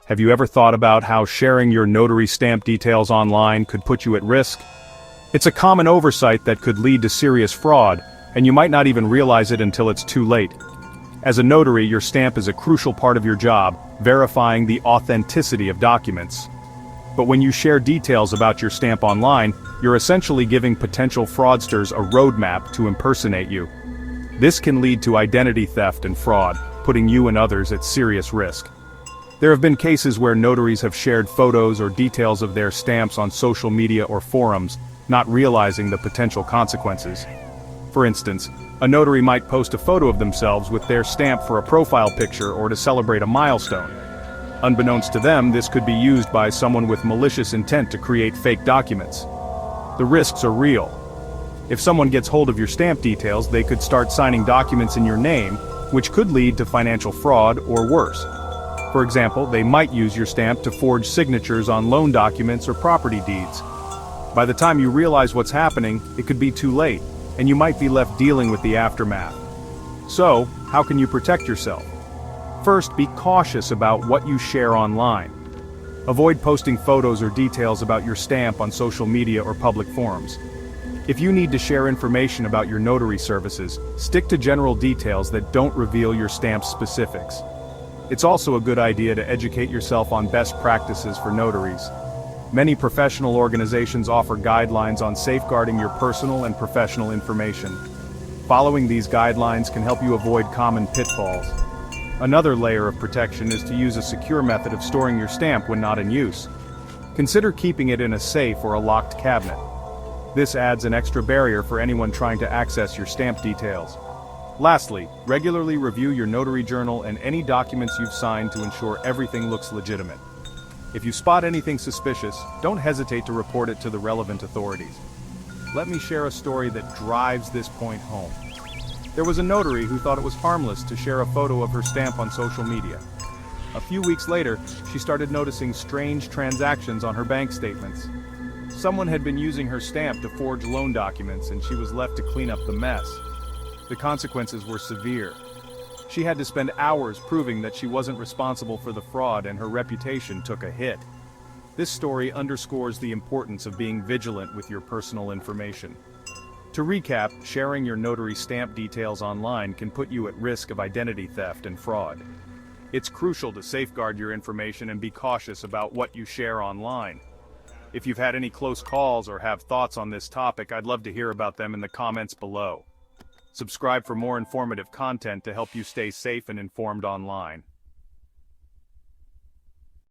Have you ever thought about how sharing your notary stamp details online could put you at risk? It's a common oversight that could lead to serious fraud, and you might not even realize it until it's too late. As a notary, your stamp is a crucial part of your job, verifying the authenticity of documents. But when you share details about your stamp online, you're essentially giving potential fraudsters a roadmap to impersonate you. This can lead to identity theft and fraud, putting you and others at serious risk. There have been cases where notaries have shared photos or details of their stamps on social media or forums, not realizing the potential consequences. For instance, a notary might post a photo of themselves with their stamp for a profile picture or to celebrate a milestone. Unbeknownst to them, this could be used by someone with malicious intent to create fake documents. The risks are real. If someone gets hold of your stamp details, they could start signing documents in your name, which could lead to financial fraud or worse. For example, they might use your stamp to forge signatures on loan documents or property deeds. By the time you realize what's happening, it could be too late, and you might be left dealing with the aftermath. So, how can you protect yourself? First, be cautious about what you share online. Avoid posting photos or details about your stamp on social media or public forums. If you need to share information about your notary services, stick to general details that don't reveal your stamp's specifics. It's also a good idea to educate yourself on best practices for notaries. Many professional organizations offer guidelines on safeguarding your personal and professional information. Following these guidelines can help you avoid common pitfalls. Another layer of protection is to use a secure method of storing your stamp when not in use. Consider keeping it in a safe or a locked cabinet. This adds an extra barrier for anyone trying to access your stamp details. Lastly, regularly review your notary journal and any documents you've signed to ensure everything looks legitimate. If you spot anything suspicious, don't hesitate to report it to the relevant authorities. Let me share a story that drives this point home. There was a notary who thought it was harmless to share a photo of her stamp on social media. A few weeks later, she started noticing strange transactions on her bank statements. Someone had been using her stamp to forge loan documents, and she was left to clean up the mess. The consequences were severe. She had to spend hours proving that she wasn't responsible for the fraud, and her reputation took a hit. This story underscores the importance of being vigilant with your personal information. To recap, sharing your notary stamp details online can put you at risk of identity theft and fraud. It's crucial to safeguard your information and be cautious about what you share online. If you've had any close calls or have thoughts on this topic, I'd love to hear about them in the comments below. Subscribe for more informative content to help you stay safe and informed online.